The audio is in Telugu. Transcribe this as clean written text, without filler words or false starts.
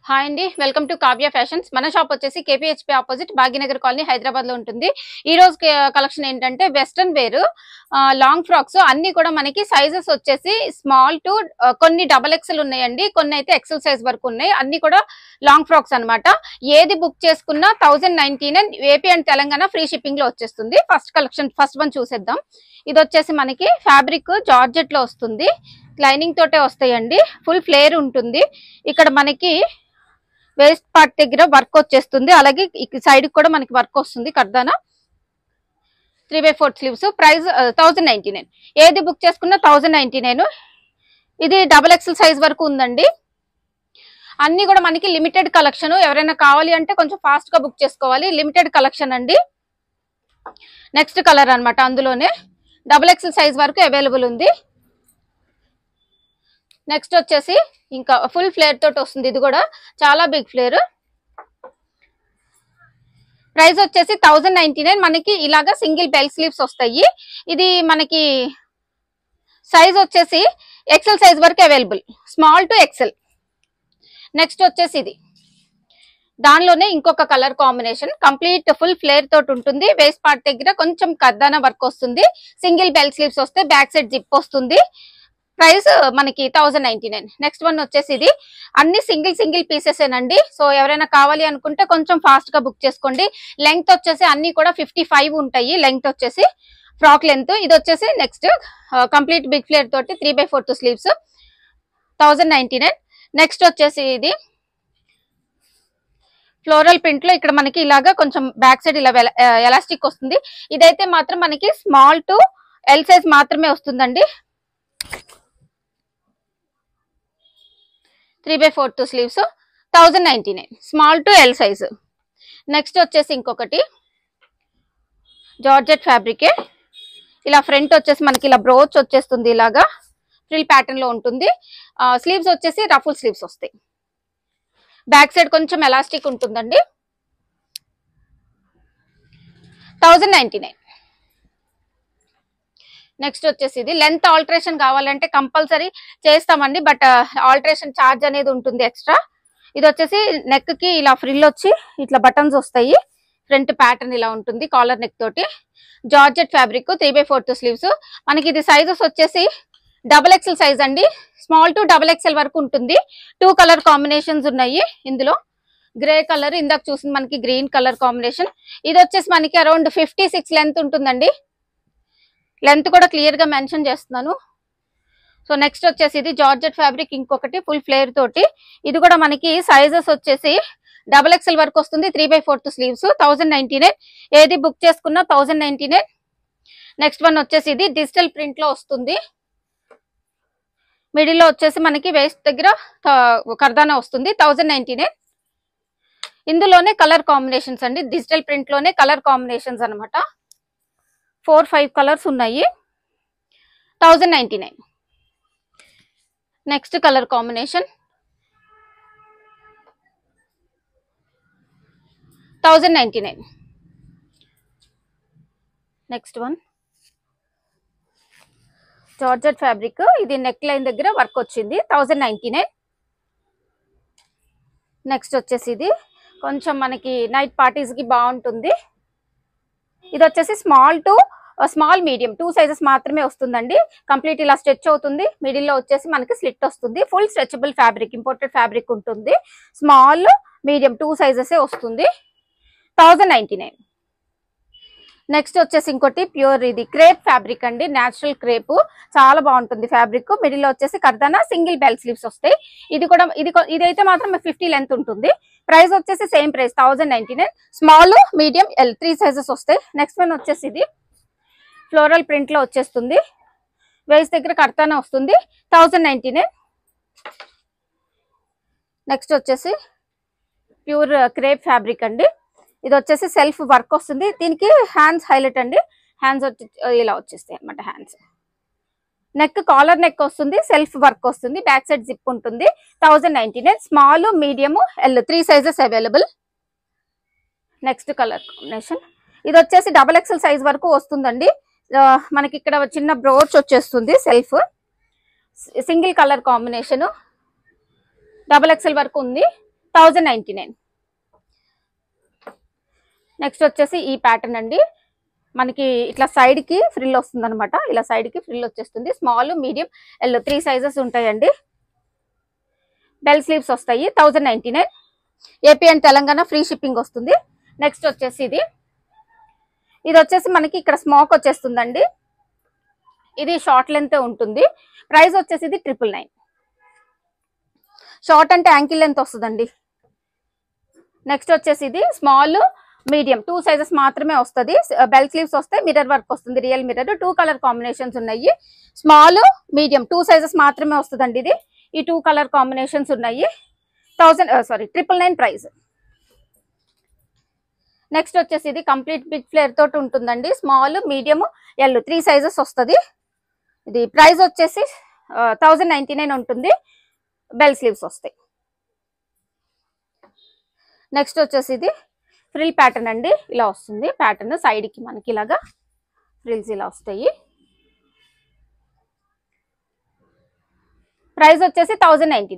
హాయ్ అండి, వెల్కమ్ టు కావ్య ఫ్యాషన్స్. మన షాప్ వచ్చేసి KPHP opposite Bhagyanagar colony Hyderabad లో ఉంటుంది. ఈ రోజు కలెక్షన్ ఏంటంటే వెస్టర్న్ వేర్ లాంగ్ ఫ్రాక్స్ అన్ని కూడా మనకి సైజెస్ వచ్చేసి స్మాల్ టు కొన్ని డబల్ ఎక్సెల్ ఉన్నాయండి, కొన్ని అయితే ఎక్సెల్ సైజ్ వరకు ఉన్నాయి. అన్ని కూడా లాంగ్ ఫ్రాక్స్ అన్నమాట. ఏది బుక్ చేసుకున్నా 1099 AP and Telangana free shipping లో వచ్చేస్తుంది. ఫస్ట్ కలెక్షన్ ఫస్ట్ వన్ చూసేద్దాం. ఇది వచ్చేసి మనకి ఫ్యాబ్రిక్ జార్జెట్ లో వస్తుంది, లైనింగ్ తోటే వస్తాయండి. ఫుల్ ఫ్లేర్ ఉంటుంది. ఇక్కడ మనకి వేస్ట్ పార్ట్ దగ్గర వర్క్ వచ్చేస్తుంది, అలాగే సైడ్ కూడా మనకి వర్క్ వస్తుంది. కర్దానా 3/4 స్లీవ్స్. ప్రైస్ 1099. ఏది బుక్ చేసుకున్నా 1099. ఇది డబల్ ఎక్సెల్ సైజ్ వరకు ఉందండి. అన్ని కూడా మనకి లిమిటెడ్ కలెక్షన్. ఎవరైనా కావాలి అంటే కొంచెం ఫాస్ట్ గా బుక్ చేసుకోవాలి. లిమిటెడ్ కలెక్షన్ అండి. నెక్స్ట్ కలర్ అన్నమాట. అందులోనే డబల్ ఎక్సెల్ సైజ్ వరకు అవైలబుల్ ఉంది. నెక్స్ట్ వచ్చేసి ఇంకా ఫుల్ ఫ్లేర్ తోటి వస్తుంది. ఇది కూడా చాలా బిగ్ ఫ్లేర్. ప్రైస్ వచ్చేసి 1099. మనకి ఇలాగా సింగిల్ బెల్ స్లీవ్స్ వస్తాయి. ఇది మనకి సైజ్ వచ్చేసి ఎక్సెల్ సైజ్ వరకు available, small to XL. Next వచ్చేసి ఇది దానిలోనే ఇంకొక colour combination, complete full flare తోటి ఉంటుంది. వేస్ట్ పార్ట్ దగ్గర కొంచెం కర్దానా వర్క్ వస్తుంది. సింగిల్ బెల్ స్లీవ్స్ వస్తే బ్యాక్ సైడ్ జిప్ వస్తుంది. ప్రైస్ మనకి 1099. నెక్స్ట్ వన్ వచ్చేసి ఇది అన్ని సింగిల్ పీసెస్ ఏనండి. సో ఎవరైనా కావాలి అనుకుంటే కొంచెం ఫాస్ట్ గా బుక్ చేసుకోండి. లెంగ్త్ వచ్చేసి అన్ని కూడా 55 ఉంటాయి లెంగ్త్ వచ్చేసి, ఫ్రాక్ లెంత్. ఇది వచ్చేసి నెక్స్ట్ కంప్లీట్ బిగ్ ఫ్లేర్ తోటి 3/4 స్లీవ్స్, 1099. నెక్స్ట్ వచ్చేసి ఇది ఫ్లోరల్ ప్రింట్ లో ఇక్కడ మనకి ఇలాగా కొంచెం బ్యాక్ సైడ్ ఇలా ఎలాస్టిక్ వస్తుంది. ఇదైతే మాత్రం మనకి స్మాల్ టు ఎల్ సైజ్ మాత్రమే వస్తుందండి. 3/4 sleeves, 1099. Small to L size. Next వచ్చేసి ఇంకొకటి జార్జెట్ ఫ్యాబ్రికే. ఇలా ఫ్రంట్ వచ్చేసి మనకి ఇలా బ్రోచ్ వచ్చేస్తుంది, ఇలాగా ఫ్రిల్ ప్యాటర్న్ లో ఉంటుంది. స్లీవ్స్ వచ్చేసి రఫుల్ స్లీవ్స్ వస్తాయి. బ్యాక్ సైడ్ కొంచెం ఎలాస్టిక్ ఉంటుందండి. 1099. నెక్స్ట్ వచ్చేసి ఇది లెంత్ ఆల్టరేషన్ కావాలంటే కంపల్సరీ చేస్తామండి, బట్ ఆల్టరేషన్ ఛార్జ్ అనేది ఉంటుంది ఎక్స్ట్రా. ఇది వచ్చేసి నెక్ కి ఇలా ఫ్రిల్ వచ్చి ఇట్లా బటన్స్ వస్తాయి. ఫ్రంట్ ప్యాటర్న్ ఇలా ఉంటుంది కాలర్ నెక్ తోటి. Georgette fabric, 3/4 sleeves. మనకి ఇది సైజెస్ వచ్చేసి డబల్ ఎక్సెల్ సైజ్ అండి, స్మాల్ టు డబల్ ఎక్సెల్ వరకు ఉంటుంది. 2 కలర్ కాంబినేషన్స్ ఉన్నాయి ఇందులో. గ్రే కలర్, ఇందాక చూసింది మనకి గ్రీన్ కలర్ కాంబినేషన్. ఇది వచ్చేసి మనకి అరౌండ్ 56 లెంత్ ఉంటుందండి. లెంత్ కూడా క్లియర్ గా మెన్షన్ చేస్తున్నాను. సో నెక్స్ట్ వచ్చేసి ఇది జార్జెట్ ఫ్యాబ్రిక్, ఇంకొకటి ఫుల్ ఫ్లేర్ తోటి. ఇది కూడా మనకి సైజెస్ వచ్చేసి డబల్ ఎక్సెల్ వరకు వస్తుంది. 3/4 స్లీవ్స్, 1099. ఏది బుక్ చేసుకున్నా 1099. నెక్స్ట్ వన్ వచ్చేసి ఇది డిజిటల్ ప్రింట్ లో వస్తుంది. మిడిల్ లో వచ్చేసి మనకి వేస్ట్ దగ్గర కర్దానా వస్తుంది. 1099. ఇందులోనే కలర్ కాంబినేషన్స్ అండి, డిజిటల్ ప్రింట్ లోనే కలర్ కాంబినేషన్స్ అనమాట. 4-5 కలర్స్ ఉన్నాయి. 1099. Next colour combination 1099. Next one georgette fabric, ఇది నెక్ లైన్ దగ్గర వర్క్ వచ్చింది. 1099. నెక్స్ట్ వచ్చేసి ఇది కొంచెం మనకి నైట్ పార్టీస్ కి బాగుంటుంది. ఇది వచ్చేసి స్మాల్ మీడియం 2 సైజెస్ మాత్రమే వస్తుందండి. కంప్లీట్ ఇలా స్ట్రెచ్ అవుతుంది. మిడిల్ లో వచ్చేసి మనకి స్లిట్ వస్తుంది. Full stretchable fabric, imported fabric ఉంటుంది. స్మాల్ మీడియం 2 సైజెస్ వస్తుంది. 1099. నెక్స్ట్ వచ్చేసి ఇంకోటి ప్యూర్, ఇది క్రేప్ ఫ్యాబ్రిక్ అండి, నేచురల్ క్రేప్. చాలా బాగుంటుంది ఫ్యాబ్రిక్. మిడిల్ లో వచ్చేసి కర్దానా, సింగిల్ బెల్ స్లీవ్స్ వస్తాయి. ఇదైతే మాత్రం 50 లెంత్ ఉంటుంది. ప్రైస్ వచ్చేసి same price 1099. Small, medium, L 3 sizes వస్తాయి. నెక్స్ట్ వన్ వచ్చేసి ఇది ఫ్లోరల్ ప్రింట్ లో వచ్చేస్తుంది. వేస్ట్ దగ్గర కర్దానా వస్తుంది. 1099. నెక్స్ట్ వచ్చేసి ప్యూర్ క్రేప్ ఫ్యాబ్రిక్ అండి. ఇది వచ్చేసి సెల్ఫ్ వర్క్ వస్తుంది. దీనికి హ్యాండ్స్ హైలైట్ అండి. హ్యాండ్స్ ఇలా వచ్చేస్తాయి అనమాట. హ్యాండ్స్ నెక్ కాలర్ నెక్ వస్తుంది, సెల్ఫ్ వర్క్ వస్తుంది, బ్యాక్ సైడ్ జిప్ ఉంటుంది. 1099. Small, medium, L 3 sizes available. Next colour combination ఇది వచ్చేసి డబల్ ఎక్సెల్ సైజ్ వరకు వస్తుందండి. మనకి ఇక్కడ చిన్న బ్రోచ్ వచ్చేస్తుంది. Self single colour combination, double XL వరకు ఉంది. 1099. నెక్స్ట్ వచ్చేసి ఈ ప్యాటర్న్ అండి, మనకి ఇట్లా సైడ్ కి ఫ్రిల్ వస్తుంది అనమాట. ఇలా సైడ్ కి ఫ్రిల్ వచ్చేస్తుంది. స్మాల్, మీడియం, ఎల్లో 3 సైజెస్ ఉంటాయండి. బెల్ స్లీవ్స్ వస్తాయి. 1099. AP and Telangana free shipping వస్తుంది. నెక్స్ట్ వచ్చేసి ఇది వచ్చేసి మనకి ఇక్కడ స్మోక్ వచ్చేస్తుందండి. ఇది షార్ట్ లెంత్ ఉంటుంది. ప్రైస్ వచ్చేసి 999. షార్ట్ అంటే యాంకిల్ లెంత్ వస్తుందండి. నెక్స్ట్ వచ్చేసి ఇది స్మాల్, మీడియం 2 సైజెస్ మాత్రమే వస్తుంది. బెల్ స్లీవ్స్ వస్తాయి. మిర్రర్ వర్క్ వస్తుంది, రియల్ మిర్రర్. 2 కలర్ కాంబినేషన్స్ ఉన్నాయి. స్మాల్, మీడియం 2 సైజెస్ మాత్రమే వస్తుందండి. ఇది ఈ 2 కలర్ కాంబినేషన్స్ ఉన్నాయి. 999 ప్రైస్. నెక్స్ట్ వచ్చేసి ఇది కంప్లీట్ బిగ్ ఫ్లేర్ తోటి ఉంటుందండి. స్మాల్, మీడియం, ఎల్ 3 సైజెస్ వస్తుంది. ఇది ప్రైస్ వచ్చేసి 1099 ఉంటుంది. బెల్ స్లీవ్స్ వస్తాయి. నెక్స్ట్ వచ్చేసి ఇది ఫ్రిల్ ప్యాటర్న్ అండి. ఇలా వస్తుంది ప్యాటర్న్. సైడ్ కి మనకి ఇలాగా ఫ్రిల్స్ ఇలా వస్తాయి. ప్రైస్ వచ్చేసి 1099.